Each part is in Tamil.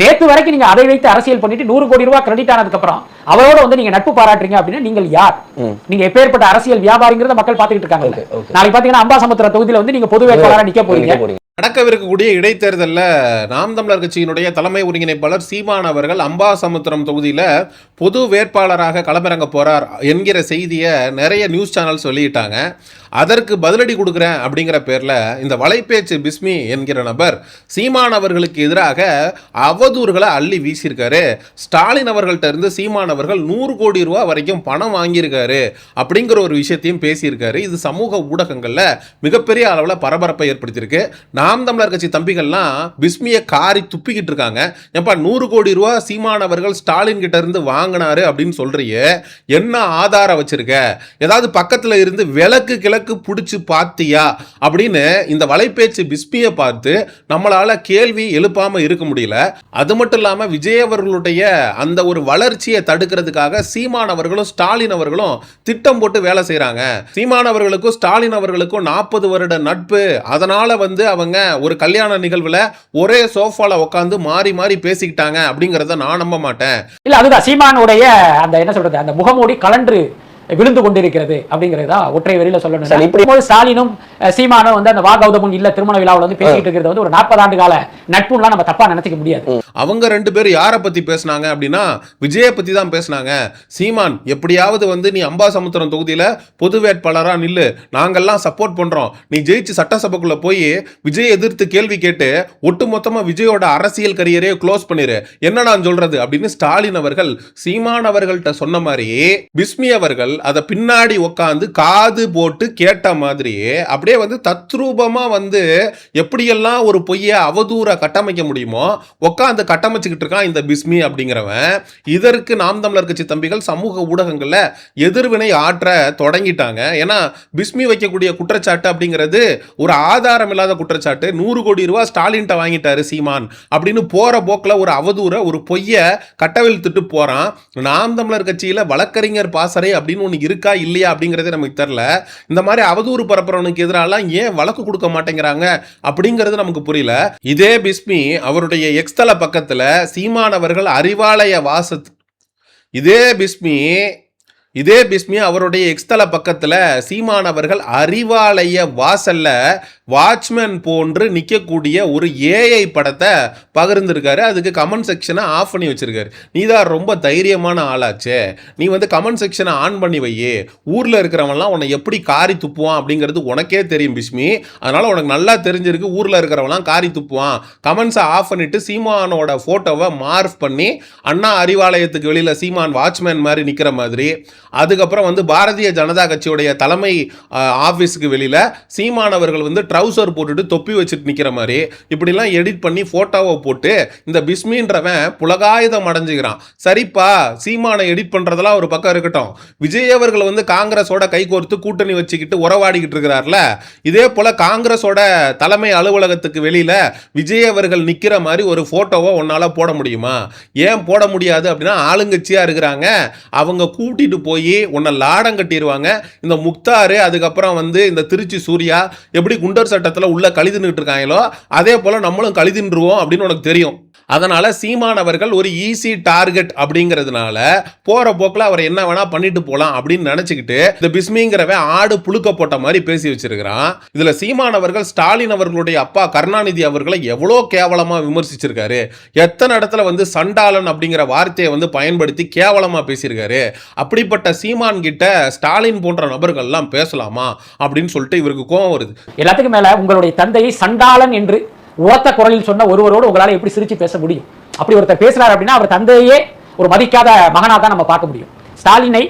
நேத்து வரைக்கும் நீங்க அதை வைத்து அரசியல் பண்ணிட்டு 100 கோடி ரூபாய் கிரெடிட் ஆனதுக்கு அப்புறம் அவரோட வந்து நீங்க நட்பு பாராட்டுறீங்க அப்படின்னா நீங்கள் யார்? நீங்க எப்பேற்பட்ட அரசியல் வியாபாரிங்கிறத மக்கள் பாத்துக்கிட்டு இருக்காங்க. நாளைக்கு பாத்தீங்கன்னா அம்பாசமுத்திரம் தொகுதியில வந்து நீங்க பொது வேட்பாளராக நிக்க போறீங்க. நடக்கவிருக்கக்கூடிய இடைத்தேர்தலில் நாம் தமிழர் கட்சியினுடைய தலைமை ஒருங்கிணைப்பாளர் சீமான் அவர்கள் அம்பாசமுத்திரம் தொகுதியில் பொது வேட்பாளராக களமிறங்க போறார் என்கிற செய்தியை நிறைய நியூஸ் சேனல்ஸ் வெளியிட்டாங்க. அதற்கு பதிலடி கொடுக்குறேன் அப்படிங்கிற பேரில் இந்த வலைப்பேச்சு பிஸ்மி என்கிற நபர் சீமான் அவர்களுக்கு எதிராக அவதூறுகளை அள்ளி வீசியிருக்காரு. ஸ்டாலின் அவர்கள்ட்ட இருந்து சீமான் அவர்கள் 100 கோடி ரூபா வரைக்கும் பணம் வாங்கியிருக்காரு அப்படிங்கிற ஒரு விஷயத்தையும் பேசியிருக்காரு. இது சமூக ஊடகங்களில் மிகப்பெரிய அளவில் பரபரப்பை ஏற்படுத்தியிருக்கு. நாம் தமிழர் கட்சி தம்பிகள்லாம் பிஸ்மியை காரி துப்பிக்கிட்டு இருக்காங்க. எப்பா 100 கோடி ரூபா சீமான் அவர்கள் ஸ்டாலின் கிட்ட இருந்து வாங்கினாரு அப்படின்னு சொல்றியே, என்ன ஆதாரம் வச்சிருக்க? ஏதாவது பக்கத்தில் இருந்து விளக்கு கிழக்கு பிடிச்சு பார்த்தியா அப்படின்னு இந்த வலைப்பேச்சு பிஸ்மியை பார்த்து நம்மளால கேள்வி எழுப்பாம இருக்க முடியல. அது மட்டும் இல்லாம விஜய் அவர்களுடைய அந்த ஒரு வளர்ச்சியை தடுக்கிறதுக்காக சீமான் அவர்களும் ஸ்டாலின் அவர்களும் திட்டம் போட்டு வேலை செய்யறாங்க. சீமான் அவர்களுக்கும் ஸ்டாலின் அவர்களுக்கும் 40 வருட நட்பு, அதனால வந்து அவங்க ஒரு கல்யாண நிகழ்வுல ஒரே சோஃபால உட்கார்ந்து மாறி மாறி பேசிக்கிட்டாங்க அப்படிங்கறத நான் நம்ப மாட்டேன். இல்ல அதுதான் சீமானுடைய அந்த என்ன சொல்றது, அந்த முகமூடி கலன்று விழுந்து கொண்டிருக்கிறது அப்படிங்கிறதா ஒற்றை வரியில சொல்லணும். இப்படி ஸ்டாலினும் சீமானும் வந்து அந்த வாகௌதமும் இல்ல திருமண விழாவில் வந்து பேசிட்டு இருக்கிறது வந்து ஒரு 40 ஆண்டு கால நட்புலாம் நம்ம தப்பா நினைச்சிக்க முடியாது. அவங்க 2 பேரும் யாரை பத்தி பேசினாங்க அப்படின்னா விஜயை பத்தி தான் பேசினாங்க. சீமான் எப்படியாவது வந்து நீ அம்பாசமுத்திரம் தொகுதியில பொது வேட்பாளரா நில்லு, நாங்கெல்லாம் சப்போர்ட் பண்றோம், நீ ஜெயிச்சு சட்டசபைக்குள்ள போய் விஜய் எதிர்த்து கேள்வி கேட்டு ஒட்டுமொத்தமா விஜயோட அரசியல் கரியரே க்ளோஸ் பண்ணிரு, என்ன நான் சொல்றது அப்படின்னு ஸ்டாலின் அவர்கள் சீமான் அவர்கள்ட்ட சொன்ன மாதிரி பிஸ்மி அவர்கள் அதை பின்னாடி உட்காந்து காது போட்டு கேட்ட மாதிரியே அப்படியே வந்து தத்ரூபமா வந்து எப்படியெல்லாம் ஒரு பொய்யை அவதூற கட்டமைக்க முடியுமோ உட்காந்து கட்டமைச்சுக்கிட்டு இருக்கான் இந்த பிஸ்மி அப்படிங்கிறவன். இதற்கு நாம் தமிழர் கட்சி தம்பிகள் சமூக ஊடகங்கள்ல எதிர்வினை ஆற்ற தொடங்கிட்டாங்க. ஏன்னா பிஸ்மி வைக்கக்கூடிய குற்றச்சாட்டு அப்படிங்கிறது ஒரு ஆதாரம் இல்லாத குற்றச்சாட்டு. 100 கோடி ரூபாய் ஸ்டாலின்ட்ட வாங்கிட்டாரு சீமான் அப்படின்னு போற போக்கில் ஒரு அவதூற ஒரு பொய்யை கட்டவிழ்த்துட்டு போறான். நாம் தமிழர் கட்சியில வழக்கறிஞர் பாசறை அப்படின்னு ஒன்று இருக்கா இல்லையா அப்படிங்கிறதே நமக்கு தெரியல. இந்த மாதிரி அவதூறு பரப்புறவனுக்கு எதிராக ஏன் வழக்கு கொடுக்க மாட்டேங்கிறாங்க அப்படிங்கிறது நமக்கு புரியல. இதே பிஸ்மி அவருடைய எக்ஸ்தல பக்கத்துல சீமான் அவர்கள் அறிவாலய இதே பிஸ்மி அவருடைய எக்ஸ்தல பக்கத்துல சீமான் அவர்கள் அறிவாலய வாசல்ல வாட்ச்மேன் போன்று நிற்கக்கூடிய ஒரு ஏஐ படத்தை பகிர்ந்திருக்காரு. அதுக்கு கமெண்ட் செக்ஷனை ஆஃப் பண்ணி வச்சிருக்காரு. நீ தான் ரொம்ப தைரியமான ஆளாச்சே, நீ வந்து கமெண்ட் செக்ஷனை ஆன் பண்ணி வையே, ஊர்ல இருக்கிறவன்லாம் உன்னை எப்படி காரி துப்புவான் அப்படிங்கிறது உனக்கே தெரியும் பிஸ்மி, அதனால உனக்கு நல்லா தெரிஞ்சிருக்கு ஊர்ல இருக்கிறவன்லாம் காரி துப்புவான். கமெண்ட்ஸை ஆஃப் பண்ணிட்டு சீமானோட போட்டோவை மார்க் பண்ணி அண்ணா அறிவாலயத்துக்கு வெளியில சீமான் வாட்ச்மேன் மாதிரி நிக்கிற மாதிரி, அதுக்கப்புறம் வந்து பாரதிய ஜனதா கட்சியுடைய தலைமை ஆபீஸுக்கு வெளியில சீமான் அவர்கள் வந்து ட்ரவுசர் போட்டுட்டு தொப்பி வச்சுட்டு நிக்கிற மாதிரி இப்படிலாம் எடிட் பண்ணி போட்டோவை போட்டு இந்த பிஸ்மின்றவன் புலகாயுதம் அடைஞ்சுக்கிறான். சரிப்பா, சீமானை எடிட் பண்றதெல்லாம் ஒரு பக்கம் இருக்கட்டும், விஜய் அவர்கள் வந்து காங்கிரஸோட கைகோர்த்து கூட்டணி வச்சுக்கிட்டு உறவாடிக்கிட்டு இருக்கிறார்ல, இதே போல காங்கிரஸோட தலைமை அலுவலகத்துக்கு வெளியில விஜய் அவர்கள் நிக்கிற மாதிரி ஒரு போட்டோவை உன்னால போட முடியுமா? ஏன் போட முடியாது அப்படின்னா ஆளுங்கட்சியா இருக்கிறாங்க, அவங்க கூட்டிட்டு போய் உன்னை லாடம் கட்டிடுவாங்க. இந்த முக்தாரு அதுக்கப்புறம் வந்து இந்த திருச்சி சூர்யா எப்படி குண்டர் சட்டத்தில் உள்ள கழிதுன்னுட்டு இருக்காங்களோ அதே போல நம்மளும் கழிதுன்றுவோம் அப்படின்னு உனக்கு தெரியும். அதனால சீமான் அவர்கள் ஒரு ஈஸி டார்கெட் அப்படிங்கிறதுனால போற போக்கில் அவர் என்ன வேணா பண்ணிட்டு போலாம் அப்படின்னு நினைச்சுக்கிட்டு இந்த பிஸ்மிங்கிறவன் ஆடு புழுக்க போட்ட மாதிரி பேசி வச்சிருக்கிறான். இதுல சீமான் அவர்கள் ஸ்டாலின் அவர்களுடைய அப்பா கருணாநிதி அவர்களை எவ்வளோ கேவலமா விமர்சிச்சிருக்காரு, எத்தனை இடத்துல வந்து சண்டாளன் அப்படிங்கிற வார்த்தையை வந்து பயன்படுத்தி கேவலமா பேசியிருக்காரு. அப்படிப்பட்ட சீமான் கிட்ட ஸ்டாலின் போன்ற நபர்கள் எல்லாம் பேசலாமா அப்படின்னு சொல்லிட்டு இவருக்கு கோபம் வருது. எல்லாத்துக்கும் மேல உங்களுடைய தந்தையை சண்டாளன் என்று ஓத்த குரலில் சொன்ன ஒருவரோடு உங்களால எப்படி சிரிச்சு பேச முடியும்? அப்படி ஒருத்தர் பேசுறாரு அப்படின்னா அவர் தந்தையே ஒரு மதிக்காத மகனா தான் நம்ம பார்க்க முடியும். ஸ்டாலினை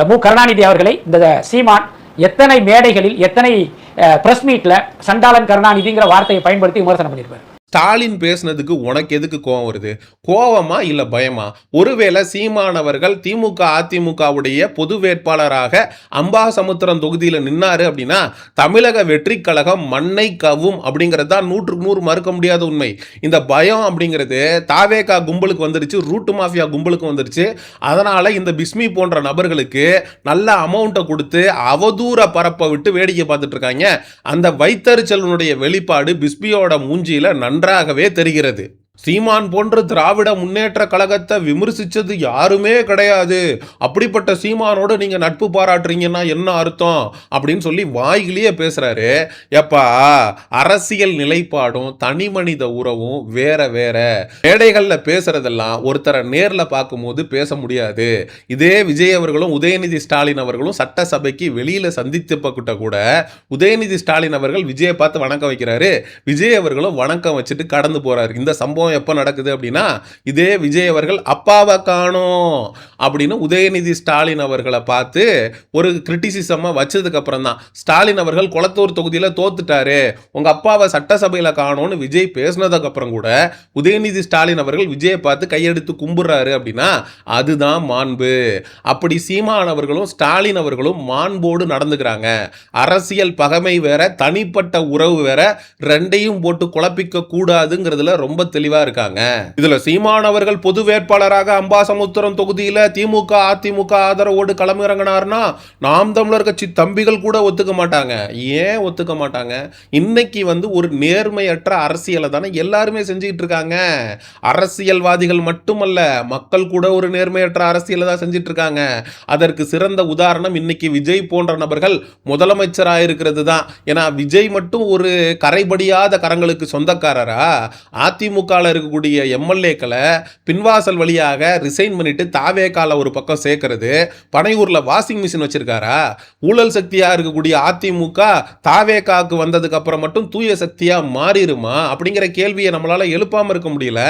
மு கருணாநிதி அவர்களை இந்த சீமான் எத்தனை மேடைகளில் எத்தனை பிரஸ் மீட்ல சண்டாளன் கருணாநிதிங்கிற வார்த்தையை பயன்படுத்தி விமர்சனம் பண்ணியிருப்பார். ஸ்டாலின் பேசுனதுக்கு உனக்கு எதுக்கு கோவம் வருது? கோவமா இல்ல பயமா? ஒருவேளை சீமானவர்கள் திமுக அதிமுகவுடைய பொது வேட்பாளராக அம்பாசமுத்திரம் தொகுதியில் நின்னாரு அப்படின்னா தமிழக வெற்றி கழகம் மண்ணை கவும் அப்படிங்கிறது தான் 100% மறுக்க முடியாத உண்மை. இந்த பயம் அப்படிங்கிறது தாவேகா கும்பலுக்கு வந்துருச்சு, ரூட்டு மாஃபியா கும்பலுக்கு வந்துருச்சு. அதனால இந்த பிஸ்மி போன்ற நபர்களுக்கு நல்ல அமௌண்ட்டை கொடுத்து அவதூற பரப்ப விட்டு வேடிக்கை பார்த்துட்டு இருக்காங்க. அந்த வைத்தறிச்சலுடைய வெளிப்பாடு பிஸ்மியோட மூஞ்சியில நன்றாகவே தெரிகிறது. சீமான் போன்ற திராவிட முன்னேற்ற கழகத்தை விமர்சிச்சது யாருமே கிடையாது, அப்படிப்பட்ட சீமானோடு நீங்க நட்பு பாராட்டுறீங்கன்னா என்ன அர்த்தம் அப்படின்னு சொல்லி வாய்கிலேயே பேசுறாரு. எப்பா, அரசியல் நிலைப்பாடும் தனி மனித உறவும் வேற வேற. மேடைகள்ல பேசுறதெல்லாம் ஒருத்தரை நேர்ல பார்க்கும்போது பேச முடியாது. இதே விஜய் அவர்களும் உதயநிதி ஸ்டாலின் அவர்களும் சட்டசபைக்கு வெளியில சந்தித்தப்பட்ட கூட உதயநிதி ஸ்டாலின் அவர்கள் விஜயை பார்த்து வணக்கம் வைக்கிறாரு, விஜய் அவர்களும் வணக்கம் வச்சுட்டு கடந்து போறாரு. இந்த சம்பவம் எப்ப நடக்குது அப்படின்னா, இதே விஜய் அவர்கள் அப்பாவை காணோம் அப்படின்னு உதயநிதி ஸ்டாலின் அவர்களை பார்த்து ஒரு கிரிட்டிசிசமா வச்சதுக்கு அப்புறம் தான், ஸ்டாலின் அவர்கள் கொளத்தூர் தொகுதியில தோத்துட்டாரு, உங்க அப்பாவை சட்டசபையில காணோம்னு விஜய் பேசினதுக்கு அப்புறம் கூட உதயநிதி ஸ்டாலின் அவர்கள் விஜயை பார்த்து கையெடுத்து கும்பிடுறாரு அப்படின்னா அதுதான் மாண்பு. அப்படி சீமான் அவர்களும் ஸ்டாலின் அவர்களும் மாண்போடு நடந்துக்கிறாங்க. அரசியல் பகைமை வேற, தனிப்பட்ட உறவு வேற, ரெண்டையும் போட்டு குழப்பிக்க கூடாதுங்கிறதுல ரொம்ப தெளிவா இருக்காங்க. இதுல சீமான் அவர்கள் பொது வேட்பாளராக அம்பாசமுத்திரம் தொகுதியில திமுக அதிமுக ஆதரவோடு களமிறங்கினார்னா நாம் தமிழர் கட்சி தம்பிகள் கூட ஒத்துக்க மாட்டாங்க. ஏன் ஒத்துக்க மாட்டாங்க? இன்னைக்கு ஒரு நேர்மையற்ற அரசியலை தானே எல்லாருமே செஞ்சுக்கிட்டு இருக்காங்க. அரசியல்வாதிகள் மட்டுமல்ல, மக்கள் கூட ஒரு நேர்மையற்ற அரசியலை தான் செஞ்சுட்டு இருக்காங்க. அதற்கு சிறந்த உதாரணம் இன்னைக்கு விஜய் போன்ற நபர்கள் முதலமைச்சராக இருக்கிறது தான். ஏன்னா விஜய் மட்டும் ஒரு கரைபடியாத கரங்களுக்கு சொந்தக்காரரா? அதிமுக இருக்கக்கூடிய எம்எல்ஏக்களை பின்வாசல் வழியாக ரிசைன் பண்ணிட்டு தாவேகால ஒரு பக்கம் சேர்க்கிறது, பனையூர்ல வாஷிங் மிஷின் வச்சிருக்காரா? ஊழல் சக்தியா இருக்கக்கூடிய அதிமுக தாவேகாக்கு வந்ததுக்கு அப்புறம் மட்டும் தூய சக்தியா மாறிடுமா அப்படிங்கிற கேள்வியை நம்மளால எழுப்பாம இருக்க முடியல.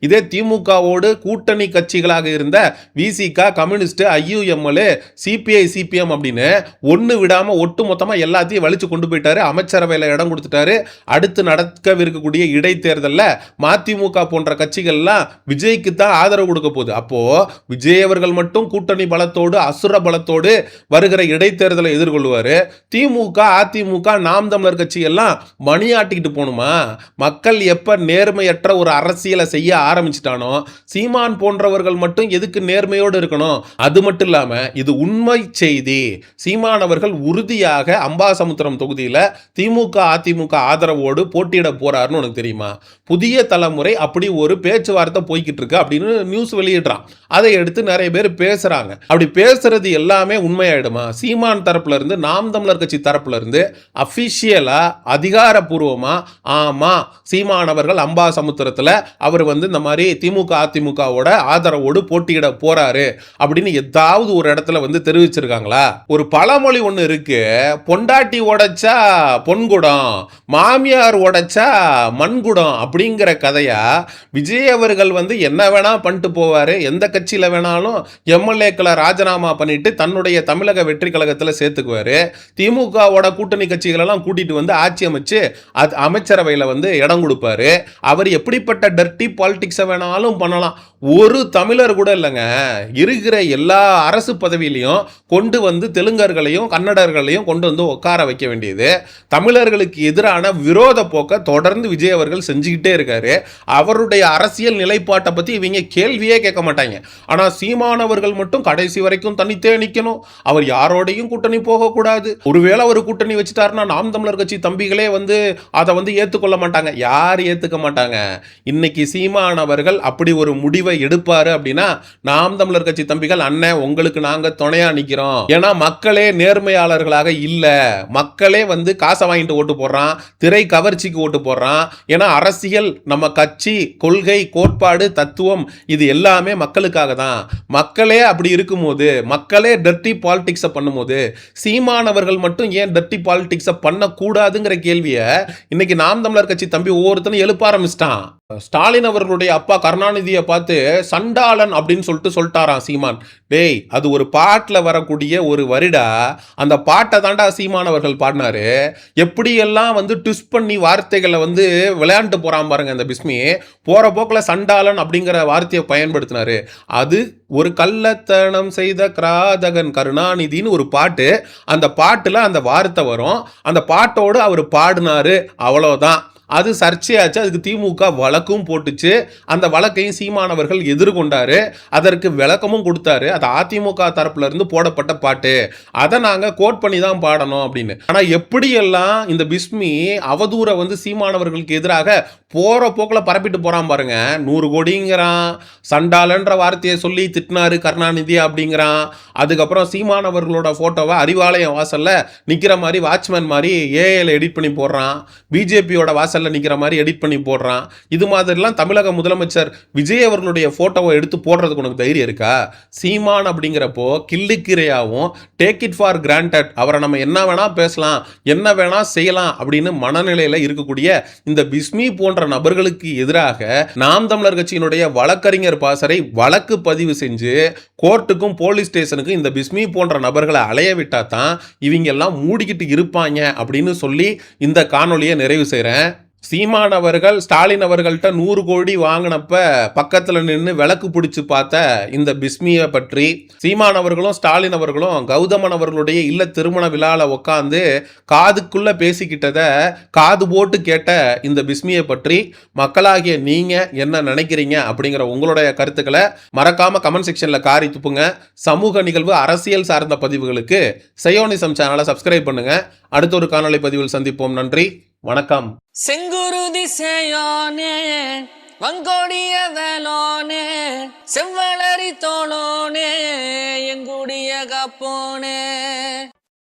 இதே திமுகவோடு கூட்டணி கட்சிகளாக இருந்த விசிக, கம்யூனிஸ்ட், ஐயுஎம்எல், சிபிஐ, சிபிஎம் அப்படின்னு ஒன்னு விடாம ஒட்டு மொத்தமா எல்லாத்தையும் வலிச்சு கொண்டு போயிட்டாரு. அமைச்சரவையில் இடம் கொடுத்துட்டாரு. அடுத்து நடக்கவிருக்கக்கூடிய இடைத்தேர்தலில் மதிமுக போன்ற கட்சிகள்லாம் விஜய்க்கு தான் ஆதரவு கொடுக்க போகுது. அப்போ விஜய் அவர்கள் மட்டும் கூட்டணி பலத்தோடு அசுர பலத்தோடு வருகிற இடைத்தேர்தலை எதிர்கொள்வாரு. திமுக அதிமுக நாம் தமிழர் கட்சி எல்லாம் மணியாட்டிக்கிட்டு போகணுமா? மக்கள் எப்ப நேர்மையற்ற ஒரு அரசியலை செய்ய ஆரம்பிச்சிட்டானோ, சீமான் போன்றவர்கள் மட்டும் எதுக்கு நேர்மையோடு இருக்கணும்? அது மட்டும் இல்லாம இது உண்மை செய்தி. சீமான் அவர்கள் உறுதியாக அம்பாசமுத்திரம் தொகுதியில திமுக அதிமுக ஆதரவோடு போட்டியிட போறாருன்னு உனக்கு தெரியுமா? புதிய தலைமுறை அப்படி ஒரு பேச்சுவார்த்தை போய்கிட்டு இருக்கு அப்படின்னு நியூஸ் வெளியிடுறான். அதை எடுத்து நிறைய பேர் பேசுறாங்க. அப்படி பேசுறது எல்லாமே உண்மையாயிடுமா? சீமான் தரப்புல இருந்து நாம் தமிழர் கட்சி தரப்புல இருந்து அபிஷியலா அதிகாரப்பூர்வமா ஆமா சீமான் அவர்கள் அம்பாசமுத்திரத்துல அவர் இந்த மாதிரி திமுக அதிமுகவோட ஆதரவோடு போட்டியிட போறாரு அப்படின்னு ஏதாவது ஒரு இடத்துல தெரிவிச்சிருக்காங்களா? ஒரு பழமொழி ஒண்ணு இருக்கு, பொண்டாட்டி உடைச்சா பொன்குடம், மாமியார் உடைச்சா மண்குடம் அப்படிங்கிற கதையா விஜய் அவர்கள் என்ன வேணா பண்ணிட்டு போவாரு. எந்த கட்சியில வேணாலும் எம்எல்ஏக்களை ராஜினாமா பண்ணிட்டு தன்னுடைய தமிழக வெற்றி கழகத்தில் சேர்த்துக்குவாரு. திமுகவோட கூட்டணி கட்சிகள் எல்லாம் கூட்டிட்டு ஆட்சி அமைச்சு அமைச்சரவையில் இடம் கொடுப்பாரு. அவர் எப்படிப்பட்ட டர்ட்டி பாலிடிக்ஸை வேணாலும் பண்ணலாம். ஒரு தமிழர் கூட இல்லைங்க, இருக்கிற எல்லா அரசு பதவியிலையும் கொண்டு தெலுங்கர்களையும் கன்னடர்களையும் கொண்டு உட்கார வைக்க வேண்டியது. தமிழர்களுக்கு எதிரான விரோத போக்க தொடர்ந்து விஜய் அவர்கள் செஞ்சுக்கிட்டே இருக்காரு. அவருடைய அரசியல் நிலைப்பாட்டை பத்தி இவங்க கேள்வியே கேட்க மாட்டாங்க. ஆனா சீமானவர்கள் மட்டும் கடைசி வரைக்கும் தனித்தே நிக்கணும். அவர் யாரோடையும் கூட்டணி போக கூடாது. ஒருவேளை ஒரு கூட்டணி வச்சுட்டாருன்னா நாம் தமிழர் கட்சி தம்பிகளே அதை ஏத்துக்கொள்ள மாட்டாங்க. யார் ஏத்துக்க மாட்டாங்க? இன்னைக்கு சீமானவர்கள் அப்படி ஒரு முடிவை எடுப்பாரு அப்படின்னா நாம் தமிழர் கட்சி தம்பிகள் அண்ணன் உங்களுக்கு நாங்க துணையா நிக்கிறோம். ஏன்னா மக்களே நேர்மையாளர்களாக இல்ல. மக்களே காசை வாங்கிட்டு ஓட்டு போடுறான், திரை கவர்ச்சிக்கு ஓட்டு போடுறான். ஏன்னா அரசியல் நம்ம கட்சி கொள்கை கோட்பாடு தத்துவம் இது எல்லாமே மக்களுக்காக தான். மக்களே அப்படி இருக்கும்போது, மக்களே டர்ட்டி பாலிடிக்ஸை பண்ணும்போது சீமானவர்கள் மட்டும் ஏன் டர்ட்டி பாலிடிக்ஸை பண்ணக்கூடாதுங்கிற கேள்வியை இன்னைக்கு நாம் தமிழர் கட்சி தம்பி ஒவ்வொருத்தனும் எழுப்ப ஆரம்பிச்சிட்டான். ஸ்டாலின் அவர்களுடைய அப்பா கருணாநிதியை பார்த்து சண்டாளன் அப்படின்னு சொல்லிட்டாராம் சீமான். டேய், அது ஒரு பாட்டில் வரக்கூடிய ஒரு வரிடா. அந்த பாட்டை தாண்டா சீமான் அவர்கள் பாடினாரு. எப்படியெல்லாம் ட்விஸ்ட் பண்ணி வார்த்தைகளை விளையாண்டு போறான் பாருங்க அந்த பிஸ்மி. போற போக்கில் சண்டாளன் அப்படிங்கிற வார்த்தையை பயன்படுத்தினாரு. அது ஒரு கள்ளத்தனம் செய்த கிராதகன் கருணாநிதினு ஒரு பாட்டு. அந்த பாட்டுல அந்த வார்த்தை வரும். அந்த பாட்டோடு அவர் பாடினாரு, அவ்வளவுதான். அது சர்ச்சையாச்சு. அதுக்கு திமுக வழக்கும் போட்டுச்சு. அந்த வழக்கையும் சீமானவர்கள் எதிர்கொண்டாரு. அதற்கு விளக்கமும் கொடுத்தாரு. அது அதிமுக தரப்புல இருந்து போடப்பட்ட பாட்டு, அதை நாங்க கோட் பண்ணி தான் பாடணும் அப்படின்னு. ஆனா எப்படியெல்லாம் இந்த பிஸ்மி அவதூற வந்து சீமானவர்களுக்கு எதிராக போற போக்குல பரப்பிட்டு போறான் பாருங்க. 100 கோடிங்கிறான், சண்டாளன்ற வார்த்தையை சொல்லி திட்டினாரு கருணாநிதி அப்படிங்கிறான். அதுக்கப்புறம் சீமானவர்களோட போட்டோவை அறிவாலயம் வாசல்ல நிக்கிற மாதிரி வாட்ச்மேன் மாதிரி ஏஐல எடிட் பண்ணி போடுறான். பிஜேபியோட வாசல்ல நிக்கிற மாதிரி எடிட் பண்ணி போடுறான். இது மாதிரிலாம் தமிழக முதலமைச்சர் விஜய் அவர்களுடைய போட்டோவை எடுத்து போடுறதுக்கு உனக்கு தைரியம் இருக்கா? சீமான் அப்படிங்கிறப்போ கிள்ளுக்கிரையாவும் டேக் இட் ஃபார் கிராண்டட், அவரை நம்ம என்ன வேணா பேசலாம், என்ன வேணா செய்யலாம் அப்படின்னு மனநிலையில இருக்கக்கூடிய இந்த பிஸ்மி போன்ற நபர்களுக்கு எதிராக நாம் தமிழர் கட்சியினுடைய வழக்கறிஞர் பாசறை வழக்கு பதிவு செஞ்சு கோர்ட்டுக்கும் போலீஸ் ஸ்டேஷனுக்கும் இந்த பிஸ்மி போன்ற நபர்களை அலைய விட்டா தான் இவங்க எல்லாம் மூடிக்கிட்டு இருப்பாங்க அப்படின்னு சொல்லி இந்த காணொலியை நிறைவு செய்றேன். சீமான் அவர்கள் ஸ்டாலின் அவர்கள்ட்ட 100 கோடி வாங்கினப்ப பக்கத்துல நின்று விளக்கு பிடிச்சு பார்த்த இந்த பிஸ்மியை பற்றி, சீமான் அவர்களும் ஸ்டாலின் அவர்களும் கௌதமன் அவர்களுடைய இல்ல திருமண விழால உட்காந்து காதுக்குள்ள பேசிக்கிட்டத காது போட்டு கேட்ட இந்த பிஸ்மியை பற்றி மக்களாகிய நீங்க என்ன நினைக்கிறீங்க அப்படிங்கிற உங்களுடைய கருத்துக்களை மறக்காம கமெண்ட் செக்ஷன்ல காரி துப்புங்க. சமூக நிகழ்வு அரசியல் சார்ந்த பதிவுகளுக்கு சயோனிசம் சேனலை சப்ஸ்கிரைப் பண்ணுங்க. அடுத்த ஒரு காணொளி பதிவில் சந்திப்போம். நன்றி, வணக்கம். செங்குருதி சேயோனே வங்கோடிய வேலோனே செவ்வளரி தோளோனே எங்குடிய காப்போனே.